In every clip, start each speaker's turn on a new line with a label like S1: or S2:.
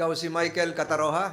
S1: Ikaw si Michael Cataroha?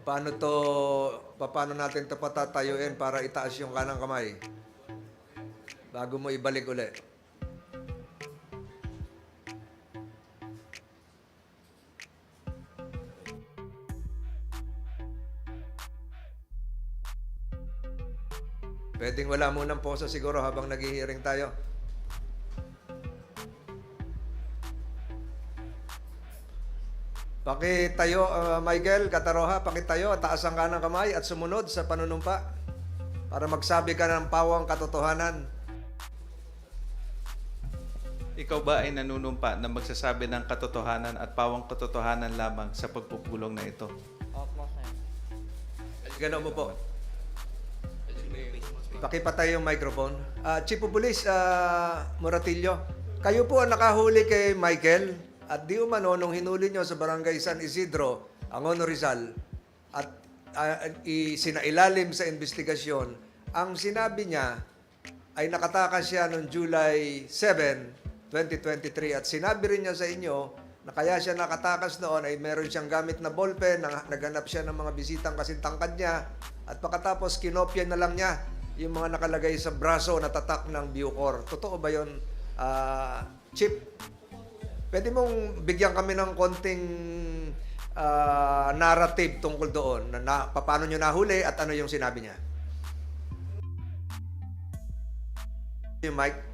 S1: Paano natin ito patatayuin para itaas yung kanang kamay? Bago mo ibalik uli. Pwedeng wala munang posa siguro habang nag-hearing tayo. Pakitayo, Michael Cataroha, pakitayo, taas ang kanang kamay at sumunod sa panunumpa para magsabi ka ng pawang katotohanan.
S2: Ikaw ba ay nanunumpa na magsasabi ng katotohanan at pawang katotohanan lamang sa pagpupulong na ito?
S3: Opo, sir.
S1: Gano'n mo po. Pakipatay yung microphone. Chief of Police, Moratillo, kayo po ang nakahuli kay Michael at di umano nung hinuli nyo sa Barangay San Isidro, Angono Rizal, at isinailalim sa investigasyon, ang sinabi niya ay nakatakas siya noong July 7, 2023 at sinabi rin niya sa inyo na kaya siya nakatakas noon ay meron siyang gamit na ballpen, naghanap siya ng mga bisitang kasintangkad niya at pagkatapos kinopya na lang niya yung mga nakalagay sa braso na tatak ng Bucor. Totoo ba yun, Chip? Pwede mong bigyan kami ng konting narrative tungkol doon na paano nyo nahuli at ano yung sinabi niya. Yung Mike?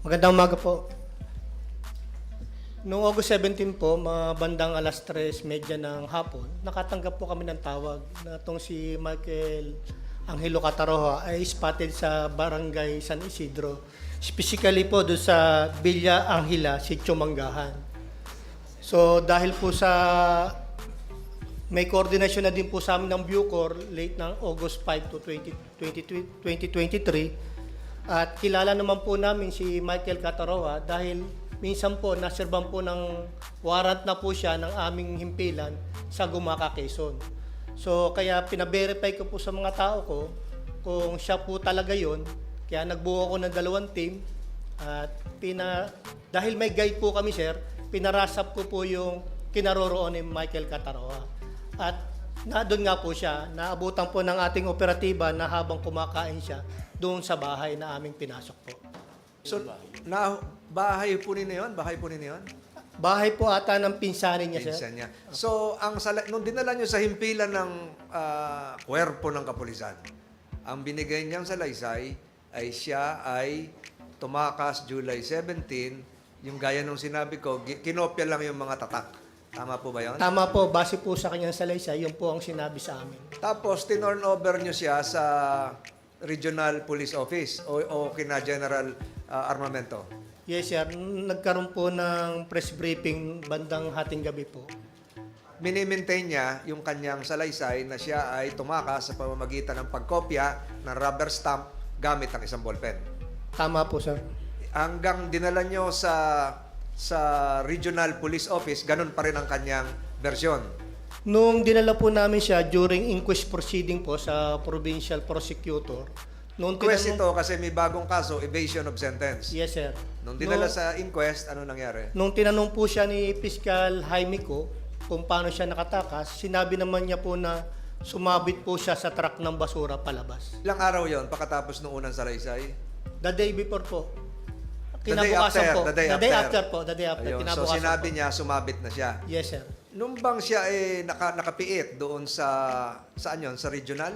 S3: Magandang umaga po. Noong August 17 po, mga bandang alas 3:30 ng hapon, nakatanggap po kami ng tawag na itong si Michael Angelo Cataroha ay spotted sa Barangay San Isidro. Specifically po doon sa Villa Angela, Sitio Manggahan. So dahil po sa may koordinasyon na din po sa amin ng Bucor late ng August 5 to 2023 at kilala naman po namin si Michael Cataroha dahil minsan po naserban po ng warrant na po siya ng aming himpilan sa Gumaca, Quezon. So kaya pina-verify ko po sa mga tao ko kung siya po talaga yon. Kaya nagbuo ako ng 2 team at dahil may guide po kami, sir, pinarasap ko po yung kinaroroon ni Michael Cataroha. At doon nga po siya, naabutan po ng ating operatiba na habang kumakain siya doon sa bahay na aming pinasok po.
S1: So, bahay po ninyo yun? Bahay po ninyo yun?
S3: Bahay po ata ng pinsanin niya, sir.
S1: Pinsan niya. So, nung dinala nyo sa himpilan ng kwerpo ng kapulisan, ang binigay niyang salaysay ay siya ay tumakas July 17, yung gaya nung sinabi ko, kinopya lang yung mga tatak. Tama po ba yun?
S3: Tama po, base po sa kanyang salaysay, yun po ang sinabi sa amin.
S1: Tapos, tinorn over nyo siya sa Regional Police Office o kina General Armamento.
S3: Yes, sir. Nagkaroon po ng press briefing bandang hating gabi po.
S1: Minimaintain niya yung kanyang salaysay na siya ay tumakas sa pamamagitan ng pagkopya ng rubber stamp gamit ang isang ballpen.
S3: Tama po, sir.
S1: Hanggang dinala nyo sa Regional Police Office, ganun pa rin ang kanyang versyon.
S3: Nung dinala po namin siya during inquest proceeding po sa provincial prosecutor, nung
S1: Inquest
S3: tinanong-
S1: ito kasi may bagong kaso, evasion of sentence.
S3: Yes, sir.
S1: Nung dinala sa inquest, ano nangyari?
S3: Nung tinanong po siya ni Fiscal Jaime ko kung paano siya nakatakas, sinabi naman niya po na sumabit po siya sa truck ng basura palabas.
S1: Ilang araw yon pagkatapos ng unang salaysay?
S3: The day before po.
S1: The day after.
S3: The day after po. The day after.
S1: Ayun. So
S3: Kinabukasan
S1: sinabi
S3: po.
S1: niya, sumabit na siya.
S3: Yes, sir.
S1: Nung bang siya nakapiit doon saan yun? Sa regional?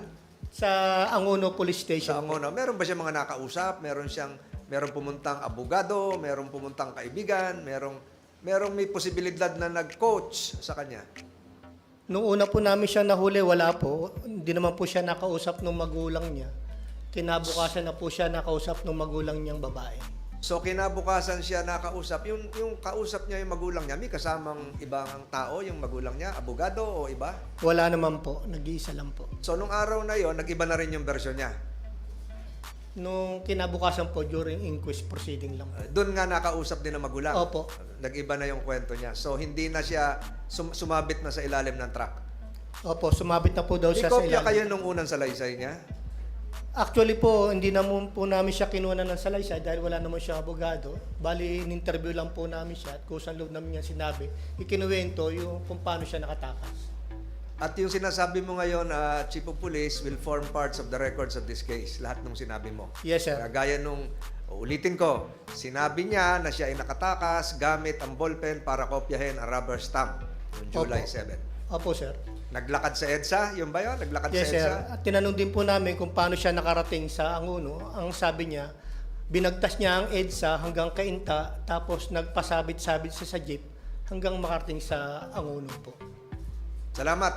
S3: Sa Angono Police
S1: Sa
S3: Station.
S1: Angono. Meron ba siya mga nakausap? Meron pumuntang abogado? Meron pumuntang kaibigan? Merong may posibilidad na nag-coach sa kanya?
S3: Nung una po namin siya nahuli, wala po. Hindi naman po siya nakausap ng magulang niya. Kinabukasan na po siya nakausap ng magulang niyang babae.
S1: So kinabukasan siya nakausap. Yung kausap niya yung magulang niya, may kasamang ibang tao yung magulang niya? Abogado o iba?
S3: Wala naman po. Nag-iisa lang po.
S1: So nung araw na yon, nag-iba na rin yung version niya.
S3: Nung kinabukasan po, during inquest proceeding lang po.
S1: Doon nga nakausap din ng magulang.
S3: Opo.
S1: Nag-iba na yung kwento niya. So hindi na siya sumabit na sa ilalim ng truck.
S3: Opo, sumabit na po daw
S1: May
S3: siya sa
S1: kopya
S3: ilalim.
S1: kayo nung unang salaysay niya?
S3: Actually po, hindi naman po namin siya kinuha ng salaysay dahil wala naman siya abogado. Bali, in-interview lang po namin siya at kusang loob namin niya sinabi, ikinuwento yung kung paano siya nakatakas.
S1: At yung sinasabi mo ngayon, Chief of Police, will form parts of the records of this case. Lahat ng sinabi mo.
S3: Yes, sir.
S1: Gaya nung, ulitin ko, sinabi niya na siya ay nakatakas gamit ang ballpen para kopyahin ang rubber stamp noong July
S3: Opo.
S1: 7.
S3: Opo, sir.
S1: Naglakad sa EDSA, yun ba yun? Naglakad
S3: Yes,
S1: sa
S3: sir.
S1: EDSA?
S3: At tinanong din po namin kung paano siya nakarating sa Anguno. Ang sabi niya, binagtas niya ang EDSA hanggang Kainta, tapos nagpasabit-sabit siya sa jeep hanggang makarating sa Anguno po.
S1: Salamat.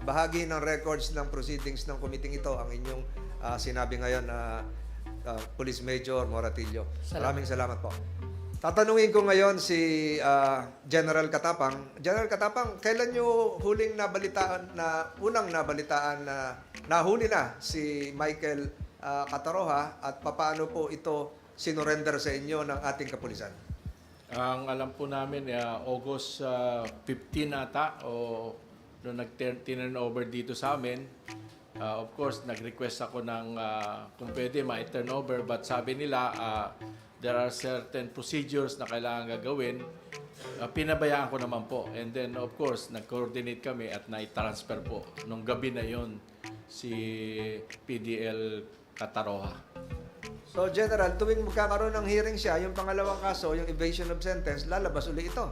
S1: Bahagi ng records ng proceedings ng committee ito ang inyong sinabi ngayon na Police Major Moratillo. Maraming salamat po. Tatanungin ko ngayon si General Katapang. General Katapang, kailan nyo huling nabalitaan na, unang nabalitaan na nahuli na si Michael Cataroha at papaano po ito sinurrender sa inyo ng ating kapulisan?
S4: Ang alam po namin, August 15 ata, o nung nag-turn over dito sa amin, of course, nag-request ako ng kung pwede ma-turn over, but sabi nila, there are certain procedures na kailangan gagawin. Pinabayaan ko naman po. And then, of course, nag-coordinate kami at na-transfer po nung gabi na yon si PDL Cataroha.
S1: So, General, tuwing magkakaroon ng hearing siya, yung pangalawang kaso, yung evasion of sentence, lalabas uli ito.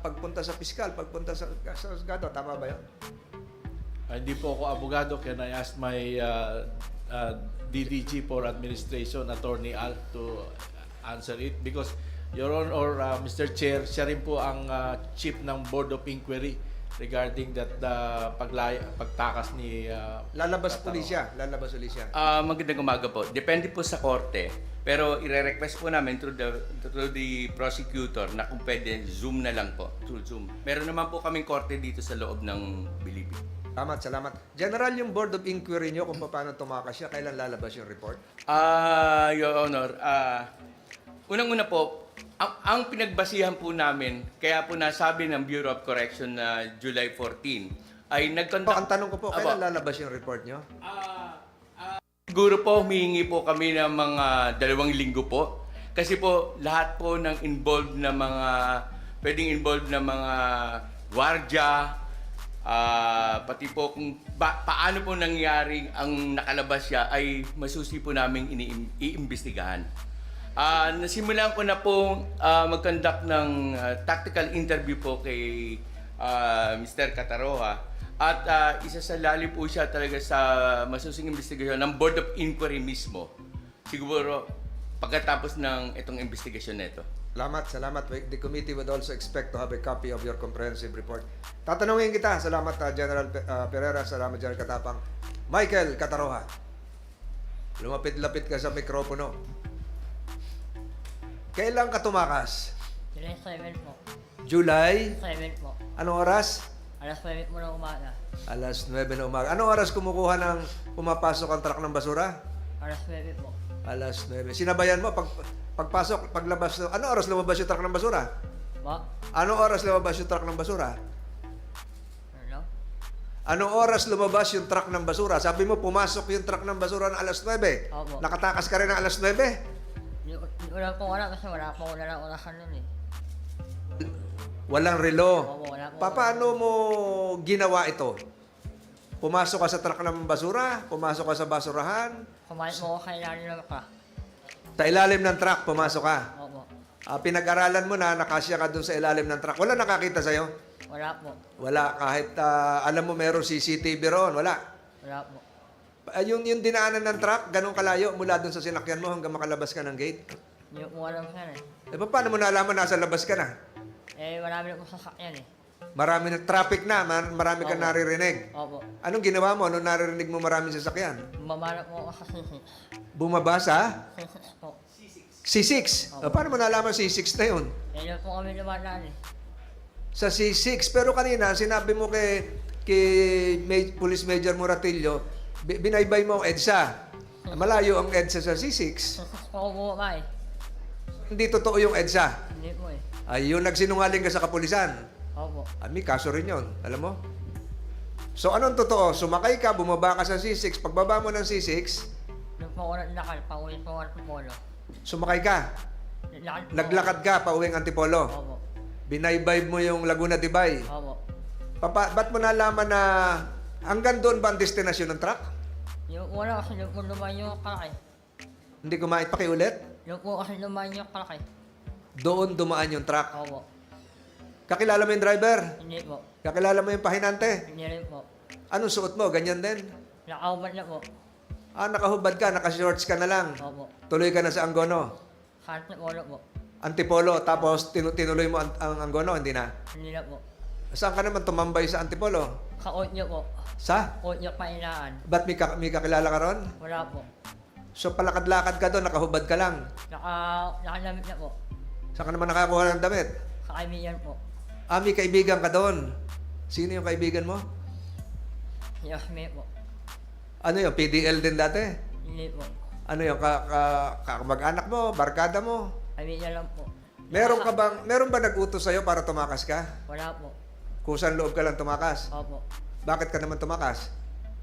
S1: Pagpunta sa piskal, pagpunta sa juzgado, tama ba yun?
S4: Hindi po ako abogado, can I ask my DDG for Administration, Attorney Al, to answer it? Because, Your Honor, or Mr. Chair, siya rin po ang chief ng Board of Inquiry regarding that pagtakas ni
S1: Lalabas
S4: Cataroha.
S1: uli siya. Lalabas uli siya.
S5: Magandang umaga po. Depende po sa korte. Pero ire-request po namin through the prosecutor na kung pwede Zoom na lang po. Through Zoom. Meron naman po kaming korte dito sa loob ng Bilibid.
S1: Salamat. General, yung Board of Inquiry nyo kung paano tumakas siya, kailan lalabas yung report?
S5: Your Honor, unang-una po, ang pinagbasihan po namin, kaya po nasabi ng Bureau of Correction na July 14, ay nag-conduct...
S1: Ang tanong ko po, kailan lalabas yung report nyo?
S5: Siguro po, humihingi po kami ng mga 2 linggo po. Kasi po, lahat po ng involved na mga, pwedeng involved na mga gwardiya, pati po kung paano po nangyaring ang nakalabas siya ay masusi po namin iimbestigahan. Nasimulan ko na po mag-conduct ng tactical interview po kay Mr. Cataroha at isa sa lalim po siya talaga sa masusing investigasyon ng Board of Inquiry mismo. Siguro pagkatapos ng itong investigasyon nito.
S1: Salamat. The committee would also expect to have a copy of your comprehensive report. Tatanungin kita. Salamat, General Pereira. Salamat, General Katapang. Michael Cataroha, lumapit-lapit ka sa mikropono. Kailan ka tumakas?
S6: July 7 po.
S1: July?
S6: 7 po.
S1: Anong oras?
S6: Alas 9 mo na umaga.
S1: Alas 9 na umaga. Anong oras kumukuha ng pumapasok ang truck ng basura?
S6: Alas 9 po.
S1: Alas 9. Sinabayan mo pagpasok, paglabas. Anong oras lumabas yung truck ng basura?
S6: Ba?
S1: Anong oras lumabas yung truck ng basura?
S6: Ano?
S1: Anong oras lumabas yung truck ng basura? Sabi mo, pumasok yung truck ng basura ng alas 9.
S6: Opo.
S1: Nakatakas ka rin ng alas 9?
S6: Wala pong wala kasi wala pong wala ng orasan nun eh.
S1: Walang relo.
S6: Opo, wala po.
S1: Paano mo ginawa ito? Pumasok ka sa truck ng basura? Pumasok ka sa basurahan?
S6: Kumain mo ko kay Lani ng ka.
S1: Sa ilalim ng truck, pumasok ka.
S6: Opo.
S1: Pinag-aralan mo na, nakasya ka dun sa ilalim ng truck. Wala nakakita sa'yo?
S6: Wala po.
S1: Wala. Kahit alam mo meron CCTV roon, wala.
S6: Wala po.
S1: Yung dinaanan ng truck, ganun kalayo mula dun sa sinakyan mo hanggang makalabas ka ng gate.
S6: Hindi ko alam saan eh.
S1: Paano mo nalaman nasa labas ka na?
S6: Marami na po sasakyan eh.
S1: Marami na traffic na, marami ka
S6: Opo.
S1: naririnig.
S6: Opo.
S1: Anong ginawa mo nung naririnig mo maraming sasakyan?
S6: Bumabala po ako sa sisi.
S1: Bumaba sa
S6: Sisi po.
S1: C6. Paano mo nalaman C6 na yun?
S6: Kaya po kami lumadaan eh.
S1: Sa C6. Pero kanina, sinabi mo kay Police Major Moratillo, binaybay mo ang EDSA. Malayo ang EDSA sa C6.
S6: Ako bumaba eh.
S1: Hindi totoo yung EDSA.
S6: Hindi po eh.
S1: Ay, yung nagsinungaling ka sa kapulisan.
S6: Opo.
S1: May kaso rin yun. Alam mo? So anong totoo? Sumakay ka, bumaba ka sa C6. Pagbaba mo ng C6,
S6: Doon po ako naglakad, pauwi po ako ng Polo.
S1: sumakay ka. Naglakad ka pa uwing Antipolo.
S6: Opo.
S1: Binaybayb mo yung Laguna Tibay.
S6: Opo.
S1: Ba't mo nalaman na hanggang doon ba ang destinasyon ng truck?
S6: Yung una kasi doon po lumayan yung kalaki.
S1: Hindi kumain pakiulit?
S6: Doon po kasi lumayan yung kalaki.
S1: Doon dumaan yung truck.
S6: Opo.
S1: Kakilala mo yung driver?
S6: Hindi po.
S1: Kakilala mo yung pahinante?
S6: Hindi rin po.
S1: Anong suot mo? Ganyan din?
S6: Nakaubad na po.
S1: Nakahubad ka, nakashorts ka na lang.
S6: Opo.
S1: Tuloy ka na sa Angono.
S6: Kahit na Polo po.
S1: Antipolo, tapos tinuloy mo ang Angono, hindi na.
S6: Hindi na po.
S1: Saan ka naman tumambay sa Antipolo?
S6: Ka-audio po.
S1: Sa?
S6: Audio painaan.
S1: Ba't may kakilala ka ron?
S6: Wala po.
S1: So palakad-lakad ka doon, nakahubad ka lang.
S6: Nakalamit na po.
S1: Saan ka naman nakakuha ng damit?
S6: Kakaibigan po.
S1: May kaibigan ka doon. Sino yung kaibigan mo?
S6: Si Osme po.
S1: Ano yung PDL din dati?
S6: Hindi po.
S1: Ano yung mag-anak mo, barkada mo?
S6: Kaibigan lang po.
S1: Meron ba nag-utos sa'yo para tumakas ka?
S6: Wala po.
S1: Kusan loob ka lang tumakas?
S6: Opo.
S1: Bakit ka naman tumakas?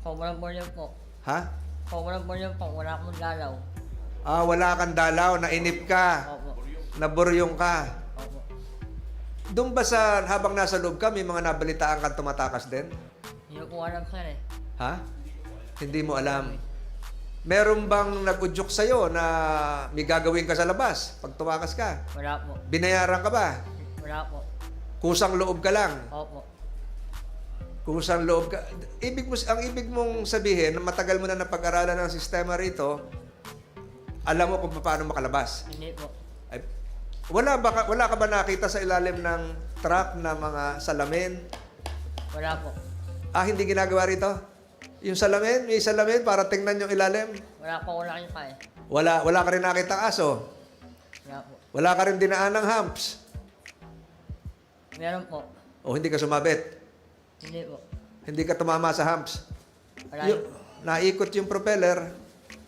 S6: Sobrang bulyo po.
S1: Ha?
S6: Sobrang bulyo po. Wala akong dalaw.
S1: Wala kang dalaw, nainip ka,
S6: Opo.
S1: naburyong ka.
S6: Opo.
S1: Doon ba sa habang nasa loob ka, may mga nabalitaan kang tumatakas din?
S6: Hindi ko alam sir eh.
S1: Ha? Hindi mo alam. Meron bang nag-udyok sa'yo na may gagawin ka sa labas pag tumakas ka?
S6: Wala po.
S1: Binayaran ka ba?
S6: Wala po.
S1: Kusang loob ka lang?
S6: Opo.
S1: Kusang loob ka. Ang ibig mong sabihin, na matagal mo na napag-aralan ng sistema rito, alam mo kung paano makalabas.
S6: Hindi po.
S1: Ay, wala ka ba nakita sa ilalim ng truck na mga salamin?
S6: Wala po.
S1: Hindi ginagawa rito? Yung salamin, may salamin para tingnan yung ilalim?
S6: Wala po wala kayo pa eh.
S1: Wala ka rin nakita aso?
S6: Wala po.
S1: Wala ka rin dinaan ng humps?
S6: Meron po.
S1: O hindi ka sumabit?
S6: Hindi po.
S1: Hindi ka tumama sa humps?
S6: Wala
S1: Naikot yung propeller?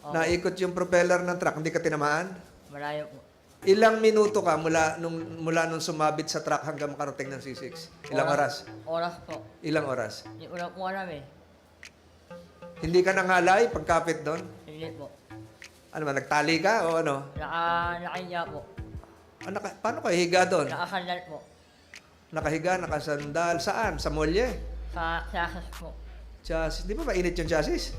S6: Opo.
S1: Naikot yung propeller ng truck, hindi ka tinamaan?
S6: Malayo po.
S1: Ilang minuto ka mula nung sumabit sa truck hanggang makarating ng C6? Ilang oras?
S6: Oras po.
S1: Ilang oras?
S6: Hindi ko na po alam eh.
S1: Hindi ka nangalay pagkapit doon?
S6: Hindi po.
S1: Ano ba, nagtali ka o ano?
S6: Nakahiya po.
S1: Paano ka higa doon?
S6: Nakasandal po.
S1: Nakahiga, nakasandal. Saan? Sa molye?
S6: Sa classes po.
S1: Chassis. Di ba mainit yung chassis?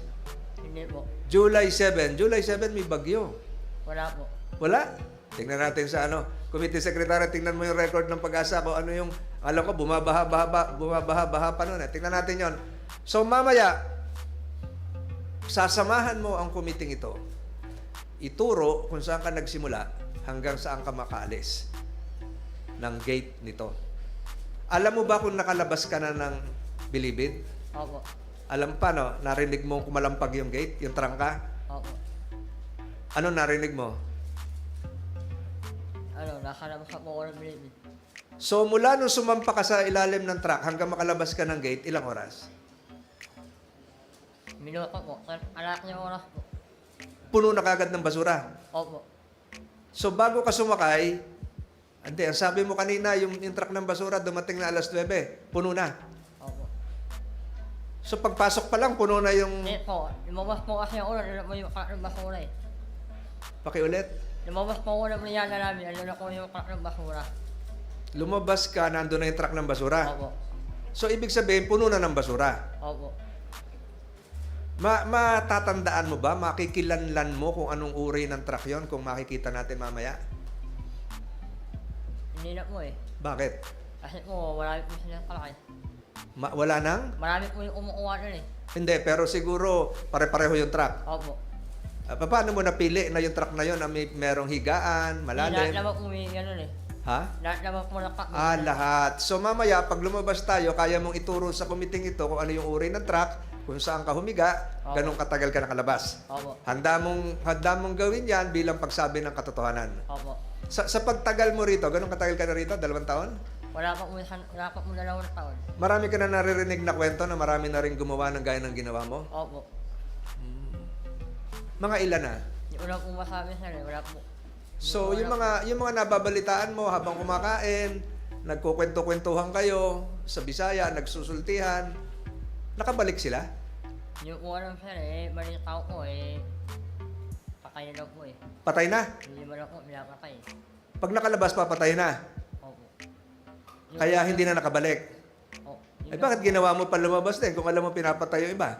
S6: Hindi po.
S1: July 7. July 7 may bagyo.
S6: Wala po.
S1: Wala? Tingnan natin sa Committee Secretary, tingnan mo yung record ng Pag-asa ko. Ano yung, alam ko, bumabaha pa noon. Tingnan natin yon. So mamaya, sasamahan mo ang committee ito. Ituro kung saan ka nagsimula hanggang saan ka makaalis ng gate nito. Alam mo ba kung nakalabas ka na ng Bilibid?
S6: Opo.
S1: Alam pa, no? Narinig mo kumalampag yung gate, yung trangka?
S6: Opo.
S1: Ano narinig mo?
S6: Nakalabas ako ko ng Bilibid.
S1: So, mula nung sumampa ka sa ilalim ng truck hanggang makalabas ka ng gate, ilang oras?
S6: Minuto po. Anak niya oras po.
S1: Puno na kagad ng basura.
S6: Opo.
S1: So, bago ka sumakay, ang sabi mo kanina, yung truck ng basura dumating na alas 9, puno na.
S6: Opo.
S1: So, pagpasok pa lang, puno na yung...
S6: Hindi po. Lumabas po kasi ako na mo yung karak ng basura eh.
S1: Pakiulit.
S6: Lumabas po ako na maniyana namin. Ano na ko yung karak ng basura.
S1: Lumabas ka, nandun na yung truck ng basura.
S6: Opo.
S1: So, ibig sabihin, puno na ng basura.
S6: Opo.
S1: Matatandaan mo ba? Makikilanlan mo kung anong uri ng truck yon kung makikita natin mamaya?
S6: Hindi na po eh.
S1: Bakit?
S6: Kasi po, marami po silang kalaki.
S1: Wala nang?
S6: Marami po yung umukuha nun eh.
S1: Hindi, pero siguro pare-pareho yung truck.
S6: Opo.
S1: Paano mo napili na yung truck na yon na merong higaan,
S6: Lahat
S1: malalim?
S6: naman po may ganun eh.
S1: Ha?
S6: Lahat naman po naka...
S1: Lahat. So mamaya, pag lumabas tayo, kaya mong ituro sa committee ito kung ano yung uri ng truck, kung saan ka humiga,
S6: Opo.
S1: ganun katagal ka nakalabas.
S6: Opo.
S1: Handa mong gawin yan bilang pagsabi ng katotohanan.
S6: Opo.
S1: Sa pagtagal mo rito, ganun katagal ka na rito? 2 taon?
S6: Wala pa po 2 taon.
S1: Marami ka na naririnig na kwento na marami na rin gumawa ng gaya ng ginawa mo?
S6: Opo.
S1: Mga ilan na?
S6: Hindi ko lang po masabi sir eh. Wala po.
S1: So, yung mga nababalitaan mo habang kumakain, nagkukwento-kwentuhan kayo sa Bisaya, nagsusultihan, Nakabalik sila?
S6: Hindi ko alam sir eh. Balita ko eh. Patay na daw po eh.
S1: Patay na?
S6: Hindi mo lang po pinapatay.
S1: Pag nakalabas, papatay na.
S6: Opo.
S1: Kaya hindi na nakabalik.
S6: Oh,
S1: Eh bakit ginawa mo pa lumabas din kung alam mo pinapatay yung iba?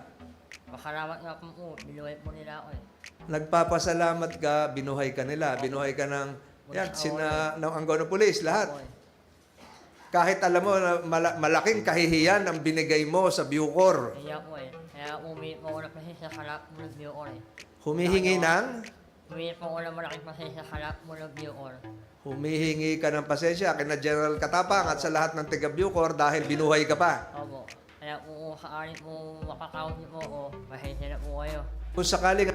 S6: Pasalamat nga po. Binuhay po nila ako eh.
S1: Nagpapasalamat ka, binuhay ka nila, binuhay ka ng ng Angono Police, lahat.
S6: Opo eh.
S1: Kahit alam mo na malaking kahihiyan ang binigay mo sa Bucor.
S6: Kaya po eh. Kaya umiit po ako ng pasensya sa kalap mo ng Bucor eh.
S1: Humihingi ng
S6: Umiit po ako ng malaking pasensya sa kalap mo ng Bucor.
S1: humihingi ka ng pasensya kina General Katapang at sa lahat ng taga Bucor dahil binuhay ka pa.
S6: Opo. Kaya po kung sakali po makakount niyo po ako, pasensya na po kayo.
S1: Kung sakaling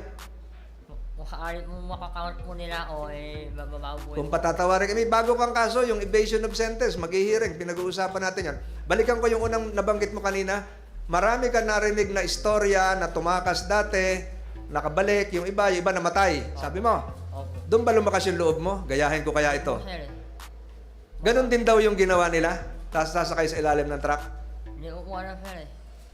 S6: Kung sakali po makakount po nila ako, eh, mababaw po
S1: kung patatawarin kami, bago kang kaso, yung evasion of sentence, mag-hearing, pinag-uusapan natin yan. Balikan ko yung unang nabanggit mo kanina. Marami ka narinig na istorya na tumakas dati, nakabalik, yung iba namatay. Sabi mo,
S6: Opo.
S1: doon ba lumakas yung loob mo? Gayahin ko kaya ito.
S6: Sir,
S1: Ganon din daw yung ginawa nila. Tapos sasakay sa ilalim ng truck.
S6: hindi ko po alam sir eh.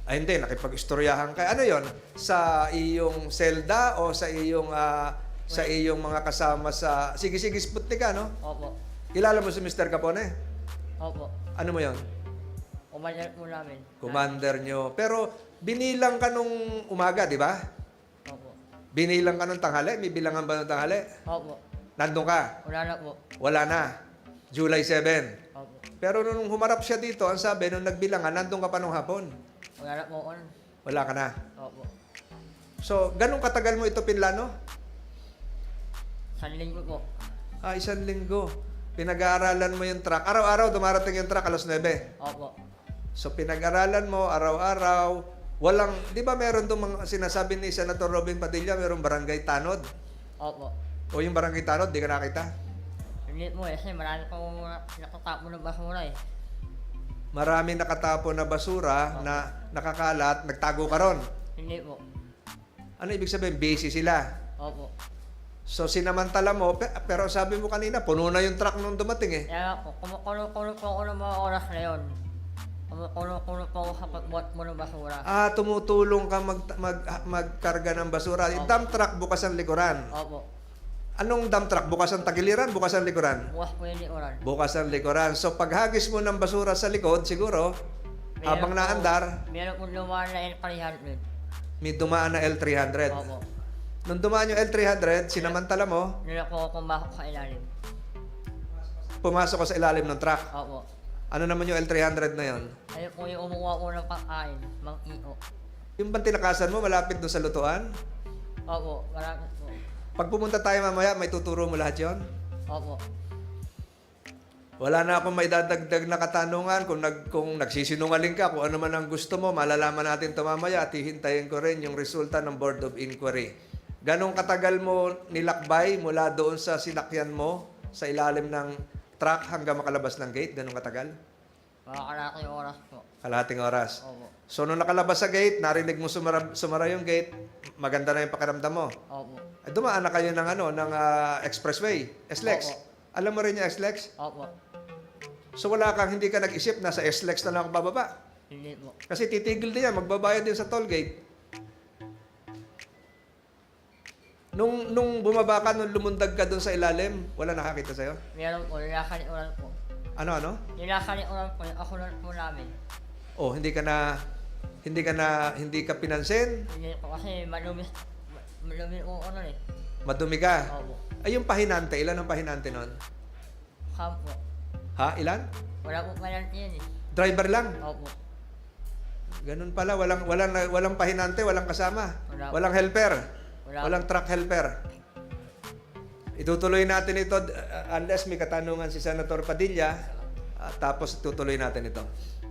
S1: Ay hindi, nakipag-istoryahan ka. Ano yon? Sa iyong selda o sa iyong mga kasama sa... Sige, Sputnik ka, no?
S6: Opo.
S1: Kilala mo si Mr. Capone?
S6: Opo.
S1: Ano mo yon?
S6: Umalir po namin.
S1: Commander nyo. Pero binilang ka nung umaga, di ba?
S6: Opo.
S1: Binilang ka nung tanghali? May bilangan ba nung tanghali?
S6: Opo.
S1: Nandun ka?
S6: Wala na po.
S1: Wala na. July 7.
S6: Opo.
S1: Pero nung humarap siya dito, ang sabi, nung nagbilangan, nandun ka pa nung hapon.
S6: Wala na po ako.
S1: Wala ka na.
S6: Opo.
S1: So, ganun katagal mo ito pinlano?
S6: Sa linggo po.
S1: 1 linggo. Pinag-aaralan mo yung truck. Araw-araw dumarating yung truck alas 9.
S6: Opo.
S1: So, pinag-aralan mo araw-araw. Walang, di ba meron itong mga sinasabi ni Senator Robin Padilla, merong barangay tanod?
S6: Opo.
S1: O yung barangay tanod, di ka nakita?
S6: Hindi po eh. Kasi marami pa akong nakatapon ng basura eh.
S1: Maraming nakatapon na basura na nakakalat, nagtago ka ron.
S6: Hindi po.
S1: Ano ibig sabihin? Busy sila.
S6: Opo.
S1: So, sinamantala mo, pero sabi mo kanina, puno na yung truck nung dumating eh.
S6: Kaya nga po, kumukulo po ako ng mga oras na yun. Kumukulo po ako sa pagbuhat mo ng basura.
S1: Tumutulong ka magkarga ng basura. Yung dump truck, bukas ang likuran.
S6: Opo.
S1: Anong dump truck? Bukas ang tagiliran, bukas ang likuran?
S6: Bukas po yung likuran.
S1: Bukas ang likuran. So, paghagis mo ng basura sa likod, siguro, habang naandar,
S6: Meron po lumaan na L300.
S1: may dumaan na L300.
S6: Opo.
S1: Nung dumaan yung L300, sinamantala mo,
S6: Nila po ako kumakot sa ilalim.
S1: pumasok ka sa ilalim ng truck.
S6: Opo.
S1: Ano naman yung L300 na yon?
S6: Ayun po yung umuha ko ng pagkain, mang iyo.
S1: Yung bang tinakasan mo, malapit doon sa lutuan?
S6: Opo, marami po.
S1: Pag pumunta tayo mamaya, may tuturo mo lahat yon?
S6: Opo.
S1: Wala na akong may dadagdag na katanungan. Kung nagsisinungaling ka, kung ano man ang gusto mo, malalaman natin ito mamaya at hihintayin ko rin yung resulta ng Board of Inquiry. Ganong katagal mo nilakbay mula doon sa sinakyan mo sa ilalim ng truck hanggang makalabas ng gate? Ganong katagal?
S6: Mga kalaki oras po.
S1: Kalahating oras.
S6: Opo.
S1: So, nung nakalabas sa gate, narinig mo sumara yung gate, maganda na yung pakiramdam mo.
S6: Opo.
S1: Ay, dumaan na kayo ng expressway, SLEX.
S6: Opo.
S1: Alam mo rin yung SLEX?
S6: Opo.
S1: So, hindi ka nag-isip na sa SLEX na lang ako bababa.
S6: Hindi po.
S1: Kasi titigil din yan, magbabayad din sa toll gate. Nung bumaba ka, nung lumundag ka doon sa ilalim, wala nakakita sa'yo?
S6: Meron po, nilakaliuran po.
S1: Ano?
S6: Nilakaliuran po, yung akulan po namin.
S1: Oh, hindi ka pinansin?
S6: Hindi po kasi malumi po ano eh.
S1: Madumi ka?
S6: Opo.
S1: Ay, yung pahinante, ilan ang pahinante nun?
S6: Kampo.
S1: Ha? Ilan?
S6: Wala po penalty yun eh.
S1: Driver lang?
S6: Opo.
S1: Ganun pala, walang pahinante, walang kasama.
S6: Wala.
S1: Walang helper.
S6: Wala.
S1: Walang truck helper. Itutuloy natin ito unless may katanungan si Senator Padilla, tapos tutuloy natin ito.